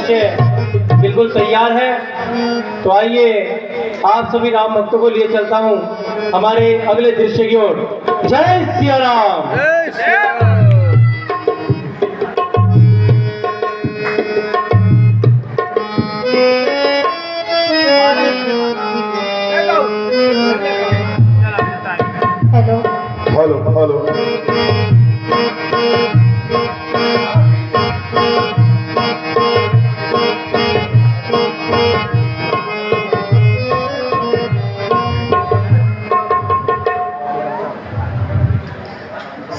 दृश्य बिल्कुल तैयार है। तो आइए आप सभी राम भक्तों को लिए चलता हूँ हमारे अगले दृश्य की ओर। जय सिया राम। जय Siya Ram. Hello hello hello.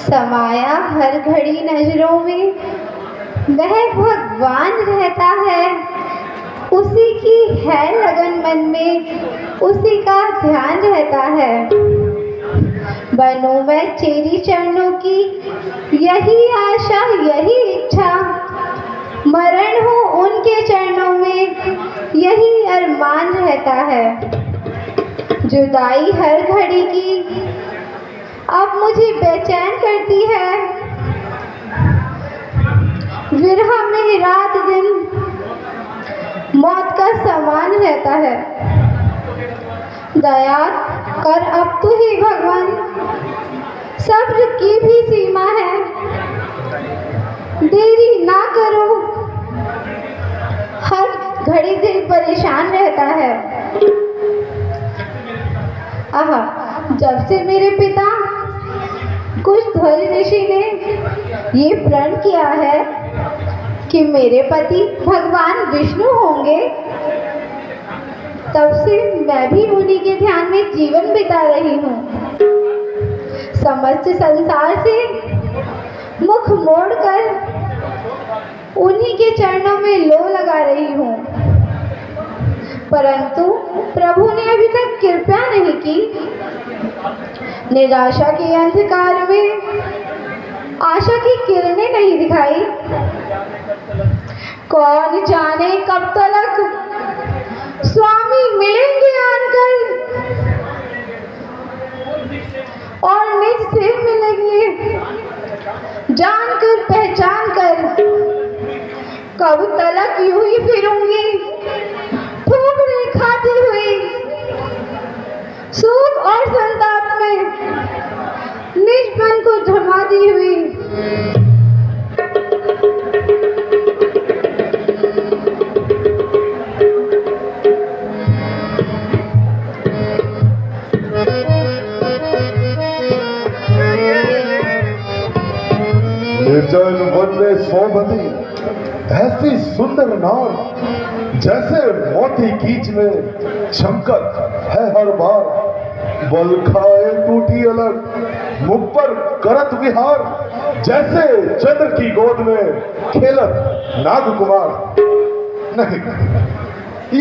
समाया हर घड़ी नजरों में वह भगवान रहता है, उसी की है लगन मन में, उसी का ध्यान रहता है। बनूं मैं चेरी चरणों की, यही आशा यही इच्छा, मरण हो उनके चरणों में, यही अरमान रहता है। जुदाई हर घड़ी की अब मुझे बेचैन करती है, विरह में रात दिन मौत का समान रहता है। दया कर अब तू ही भगवान, सब्र की भी सीमा है, देरी ना करो, हर घड़ी दिल परेशान रहता है। आहा, जब से मेरे पिता कुछ ध्वज ऋषि ने ये प्रण किया है कि मेरे पति भगवान विष्णु होंगे, तब से मैं भी उन्हीं के ध्यान में जीवन बिता रही हूँ। समस्त संसार से मुख मोड़कर उन्हीं के चरणों में लो लगा रही हूँ, परंतु प्रभु ने अभी तक कृपा नहीं की। निराशा के अंधकार में आशा की किरणें नहीं दिखाई। कौन जाने कब तक स्वामी मिलेंगे आनकर और निज से मिलेंगे जानकर पहचान कर। कब तलक यूं ही फिरूंगी ठोकरें खाती हुई, सुख और संताप में निजपन को झमाती हुई। निर्जन वन में सोमवती ऐसी सुंदर नार, जैसे मोती कीच में चमकत है हर बार। बल खाए टूटी अलग मुख पर करत विहार, जैसे चंद्र की गोद में खेलत नाग कुमार। नहीं,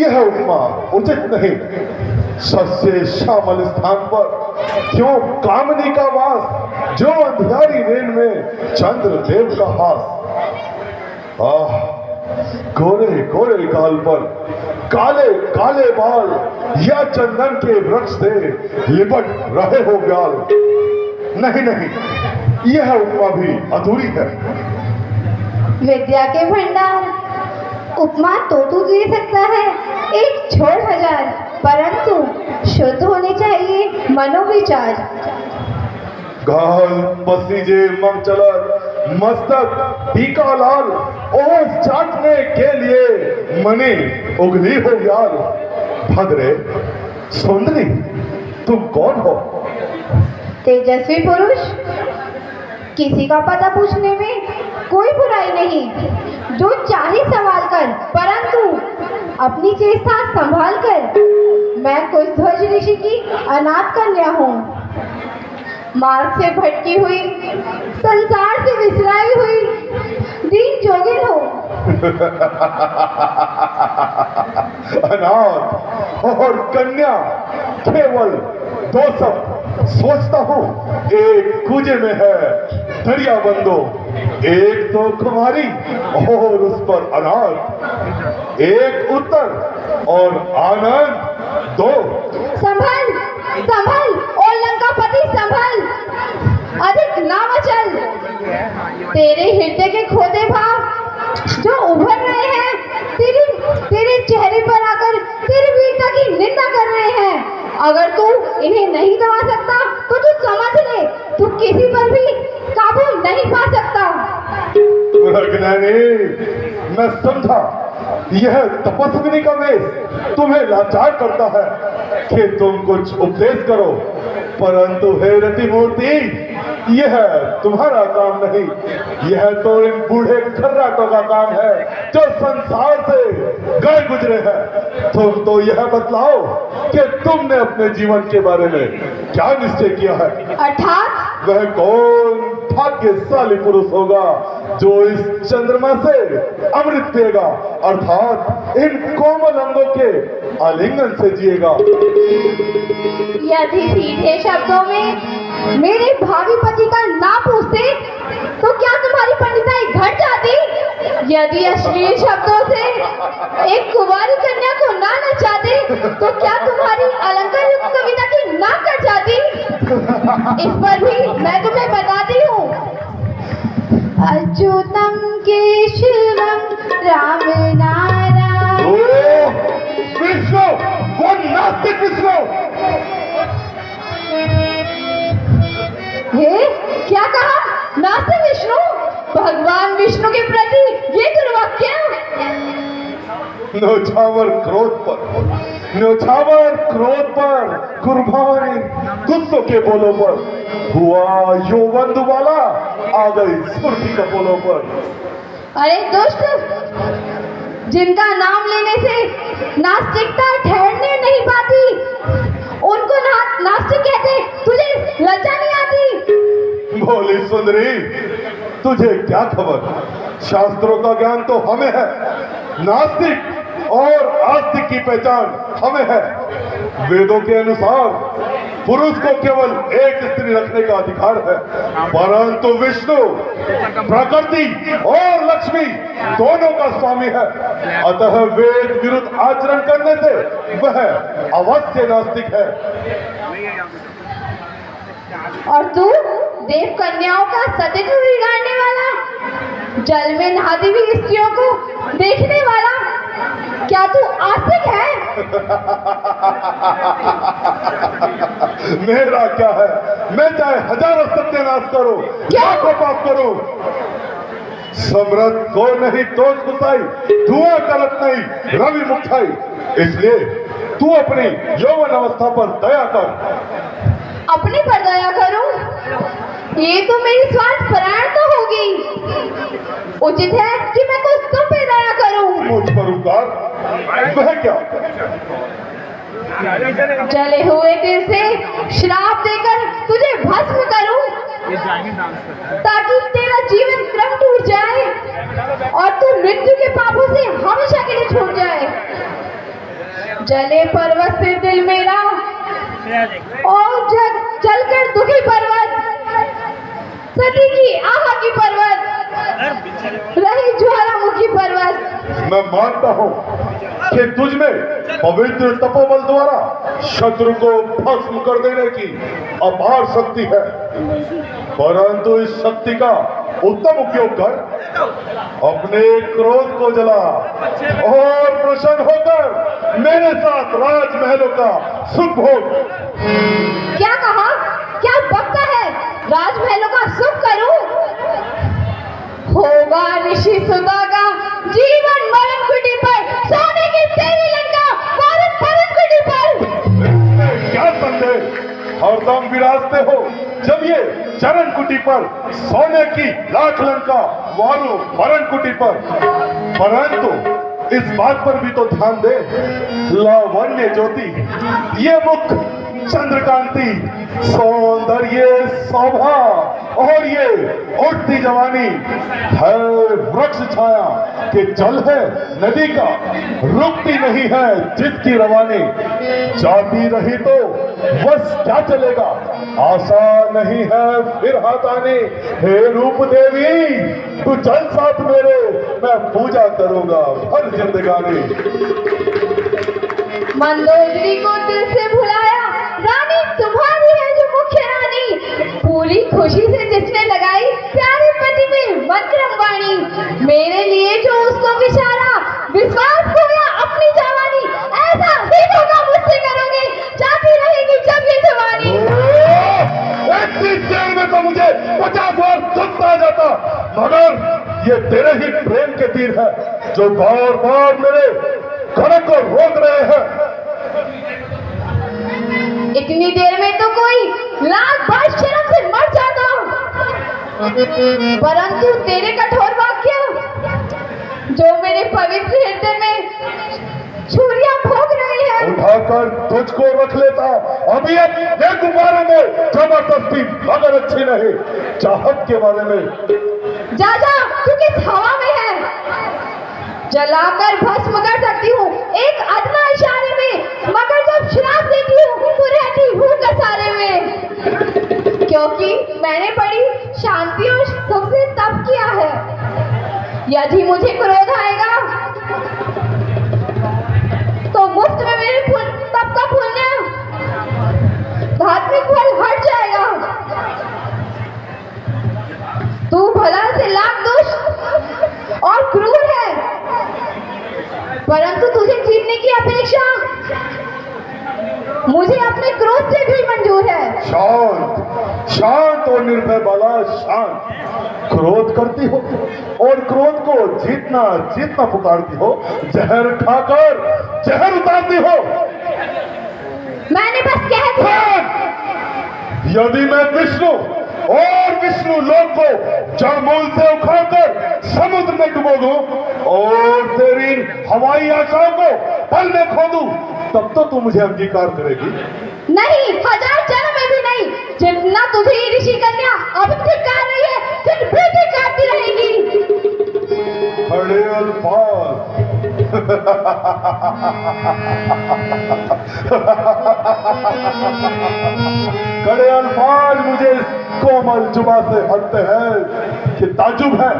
यह उपमा उचित नहीं। सस्य श्यामल स्थान पर क्यों कामनी का वास, जो अंधियारी रेन में चंद्र देव का हास। आह, गोरे गोरे गाल पर काले काले बाल, या चंदन के वृक्ष से लिपट रहे हो ग्याल। नहीं नहीं, यह उपमा भी अधूरी है। विद्या के भंडार उपमा तो तू दे सकता है एक छोड़ हजार, परंतु शुद्ध होने चाहिए मनोविचार। गाल पसीजे मम चलत, मस्तक टीका लाल, ओस चाटने के लिए मनी उगली हो यार। भद्रे सुंदरी, तुम कौन हो? तेजस्वी पुरुष, किसी का पता पूछने में कोई बुराई नहीं। जो चाहे सवाल कर, परंतु अपनी चेष्टा संभाल कर। मैं कुछ ध्वज ऋषि की अनाथ कन्या हूँ, मार्ग से भटकी हुई, संसार से विसराई हुई दीन जोगिन हो। अनाथ और कन्या केवल दो सब सोचता हूँ। एक कूजे में है दरिया बंदो, एक तो कुमारी और उस पर अनाथ। एक उत्तर और आनंद दो। संभल संभल ओ लंकापति संभल, अधिक ना मचल। तेरे हृदय के खोदे भाव जो उभर रहे हैं मेरे चेहरे पर आकर तेरी वीरता की निंदा कर रहे हैं। अगर तू इन्हें नहीं दबा सकता तो तू समझ ले, तू किसी पर भी काबू नहीं पा सकता। मैं समझा यह तपस्विनी का वेश तुम्हें लाचार करता है कि तुम कुछ उपदेश करो, परंतु हे रति मूर्ति, यह तुम्हारा काम नहीं, यह तो इन बूढ़े खर्राटों का काम है जो संसार से गए गुजरे हैं। तुम तो यह बतलाओ कि तुमने अपने जीवन के बारे में क्या निश्चय किया है? अर्थात वह कौन भाग्यशाली पुरुष होगा जो इस चंद्रमा से अमृत पिएगा, अर्थात इन कोमल अंगों के आलिंगन से जिएगा। यदि सीधे शब्दों में मेरे भावी पति का ना पूछते तो क्या तुम्हारी पंडिताई घट जाती? यदि अश्लील शब्दों से एक कुंवारी कन्या को ना नचाते तो क्या तुम्हारी अलंकार युक्त कविता की ना कट जाती? इस पर भी मैं तुम्हें बताती हूँ। अच्युतम केशवम राम नारायण। विष्णु, वो नास्तिक विष्णु! हे, क्या कहा? नास्तिक विष्णु? भगवान विष्णु के प्रति ये दुर्वाक्य? न्योछावर क्रोध पर कुर्बानी गुस्सों के बोलों पर हुआ यौवन वाला, आ गई स्फूर्ति के बोलों पर। अरे दुष्ट, जिनका नाम लेने से नास्तिकता ठहरने नहीं पाती उनको नास्तिक कहते, तुझे लज्जा नहीं आती? भोली सुंदरी, तुझे क्या खबर? शास्त्रों का ज्ञान तो हमें है, नास्तिक और आस्तिक की पहचान हमें है। वेदों के अनुसार पुरुष को केवल एक स्त्री रखने का अधिकार है, परंतु विष्णु प्रकृति और लक्ष्मी दोनों का स्वामी है, अतः वेद विरुद्ध आचरण करने से वह अवश्य नास्तिक है। और तू देव कन्याओं का सतीत्व बिगाड़ने वाला, जल में नहाती हुई स्त्रियों को देखने वाला, क्या तू आस्तिक है? मेरा क्या है, मैं चाहे हजारों सत्यानाश करूं, लाखों पाप करूं, समृद्ध को नहीं तोष गुसाई, धुआं करत नहीं रवि मुखाई। इसलिए तू अपनी यौवन अवस्था पर दया कर। अपने पर दया करूं? ये तो मेरी स्वार्थ परायण तो होगी। उचित है कि मैं कुछ तुम पे दया करूं। मुझ पर उपकार? वह क्या? जले हुए दिल से श्राप देकर तुझे भस्म करूं, ताकि तेरा जीवन क्रम टूट जाए और तू मृत्यु के पापों से हमेशा के लिए छूट जाए। जले पर्वत से दिल मेरा और जलकर दुखी पर्वत, सती की आहा की पर्वत, रही ज्वालामुखी पर्वत। मैं मानता हूँ कि तुझ में पवित्र तपोबल द्वारा शत्रु को भस्म कर देने की अपार शक्ति है, परंतु इस शक्ति का उत्तम उपयोग कर अपने क्रोध को जला और प्रसन्न होकर मेरे साथ राजमहलों का सुख भोग। क्या कहा? क्या बकता है? राजमहलों का सुख करूं? होगा ऋषि सुधा का जीवन मरण कुटी पर, सोने की तेरी लंका भारत परम कुटी पर। क्या संदेह हरदम विराजते हो जब ये चरण कुटी पर सोने की लाख लंका वारू मरण कुटी पर, परंतु इस बात पर भी तो ध्यान दे, लावण्य ज्योति, ये मुख चंद्रकांति, सौंदर्य शोभा और ये उठती जवानी है वृक्ष छाया कि जल है नदी का, रुकती नहीं है जिसकी रवानी। जाती रही तो बस क्या चलेगा, आशा नहीं है फिर हाथ आने। हे रूप देवी, तू चल साथ मेरे, मैं पूजा करूंगा हर जिंदगानी। मंदोदरी को दिल से भुलाया, रानी तुम्हारी है जो मुख्य रानी। पूरी खुशी से जिसने लगाई प्यारे पति में मक्रम वाणी, मेरे लिए जो उसको विचारा, विश्वास खोया अपनी मगर ये तेरे ही प्रेम के तीर है जो बार बार मेरे कड़क को रोक रहे हैं। इतनी देर में तो कोई लाख बार शर्म से मर जाता, परंतु तेरे कठोर वाक्य जो मेरे पवित्र हृदय में छुरियां भोग रही है। उठाकर तुझको रख लेता अभी अपने गुब्बारे में जबरदस्ती, मगर अच्छी नहीं। चाहत के बारे में जा जा, तू किस हवा में है? जलाकर भस्म कर सकती हूँ एक अदना इशारे में, मगर जब श्राप देती हूँ तो रहती हूँ कसारे में। क्योंकि मैंने बड़ी शांति और सुख से तप किया है। यदि मुझे क्रोध आएगा तो मुफ्त में मेरे तप का पुण्य धार्मिक फल हट जाएगा। तू भला से लाख दुष्ट और क्रूर है, परंतु तुझे जीतने की अपेक्षा मुझे अपने क्रोध से भी मंजूर है। शांत शांत और निर्भय बाला, शांत। क्रोध करती हो और क्रोध को जीतना जीतना पुकारती हो, जहर खाकर जहर उतारती हो। मैंने बस कह दिया। यदि मैं विष्णु और विष्णु लोक को जड़मूल से उखाड़कर समुद्र में डुबो दूं और तेरी हवाई आशाओं को पल में खो दूं, तब तो तू मुझे अंगीकार करेगी? नहीं, 1000 जन्म में भी नहीं। जितना तुझे ये ऋषि कन्या अब धिक्कार रही है, फिर भी धिक्कारती रहेगी। बड़े अल्फाज कड़े अल्फाज मुझे इस कोमल जुबा से हटते हैं कि ताजुब है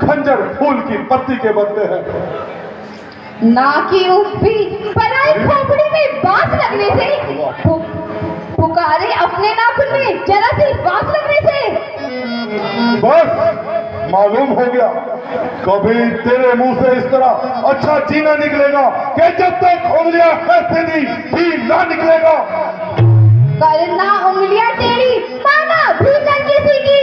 खंजर फूल की पत्ती के बनते हैं। ना कि उफ़ी पराई खोपड़ी में बांस लगने से, पुकारे अपने नाखून में जरा सी बांस लगने से। बस मालूम हो गया, कभी तेरे मुंह से इस तरह अच्छा जीना निकलेगा कि जब तक उंगलियां ऐसे भी ना निकलेगा। करना उंगलियां तेरी, माना भीतर किसी की,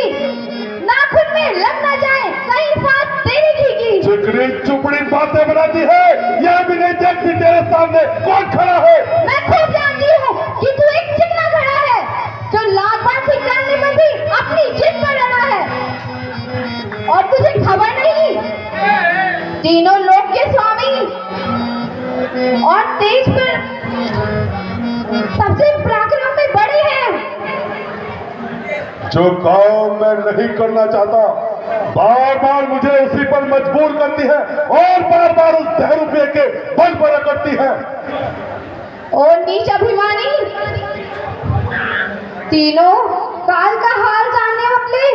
नाखून में लग ना जाए कहीं फात तेरी की। चिकनी चुपड़ी बातें बनाती है, यह भी नहीं देखती तेरे सामने कौन खड़ा है। मैं खूब जानती हूँ कि तू एक चिकना खड़ा है जो लाख बार धिक्कारने में भी अपनी जिद पर अड़ा है। और तुझे खबर नहीं, तीनों लोक के स्वामी और तेज पर सबसे पराक्रम में बड़े हैं। जो काम मैं नहीं करना चाहता बार बार मुझे उसी पर मजबूर करती है और बार बार उस बहरूपे के बल पर करती है। और नीच अभिमानी, तीनों काल का हाल जानने वाले,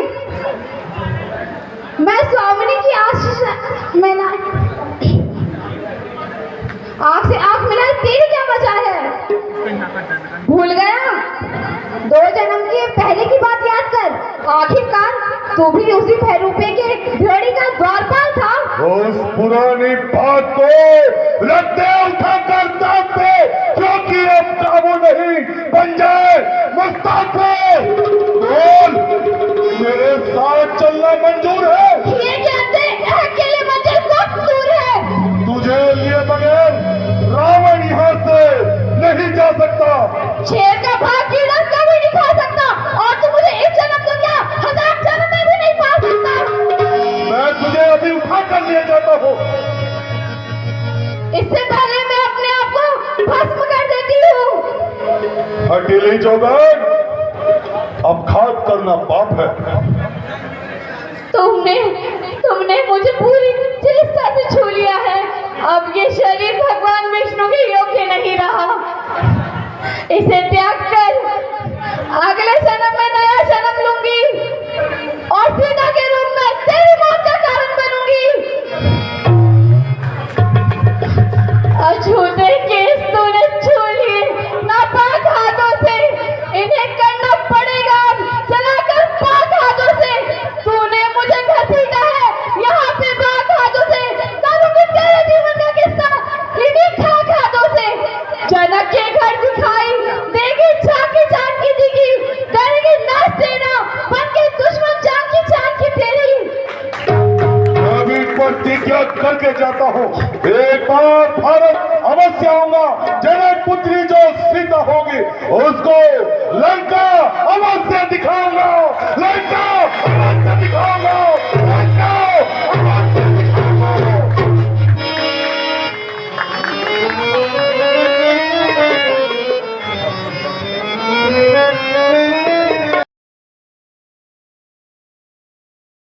मैं स्वामिनी की आशीष में ना आंख से आंख मिलाई, तेरी क्या मजा है? भूल गया 2 जन्म के पहले की बात याद कर। आखिरकार तू भी उसी भैरूपे के भेड़ी का द्वारपाल था। उस पुरानी बात को रखते उठाकर दांत पे, क्योंकि अब काबू नहीं बन जाए मुस्ताद पे। बोल, मेरे साथ चलना मंजूर है? ये कहते अकेले मंजिल को दूर है। तुझे लिए बगैर रावण यहाँ से नहीं जा सकता। शेर का भाग कीड़ा कभी नहीं खा सकता, और तू मुझे इस जन्म तो क्या 1000 जन्म में भी नहीं पा सकता। मैं तुझे अभी उठा कर ले जाता हूँ। इससे पहले मैं अपने आप को भस्म कर देती हूँ। हटीली जोगन, अब घात करना पाप है। तुमने मुझे पूरी चेष्टा से छू लिया है। अब ये शरीर भगवान विष्णु के योग्य नहीं रहा। इसे त्याग कर अगले जन्म में नया जन्म लूंगी और सीता के रूप में तेरी मौत का कारण बनूंगी। अछूते केस तूने छू लिए नापाक हाथों से, इन्हें करना पड़ेगा चलाकर पाक हाथों से। तूने मुझे घसीटा है यहाँ पे पाक हाथों से, करूंगी तेरे जीवन का किस्सा इन्हीं खाक हाथों से। हूँ, एक बार भारत अवश्य आऊंगा। जनक पुत्री जो सीता होगी उसको लंका अवश्य दिखाऊंगा।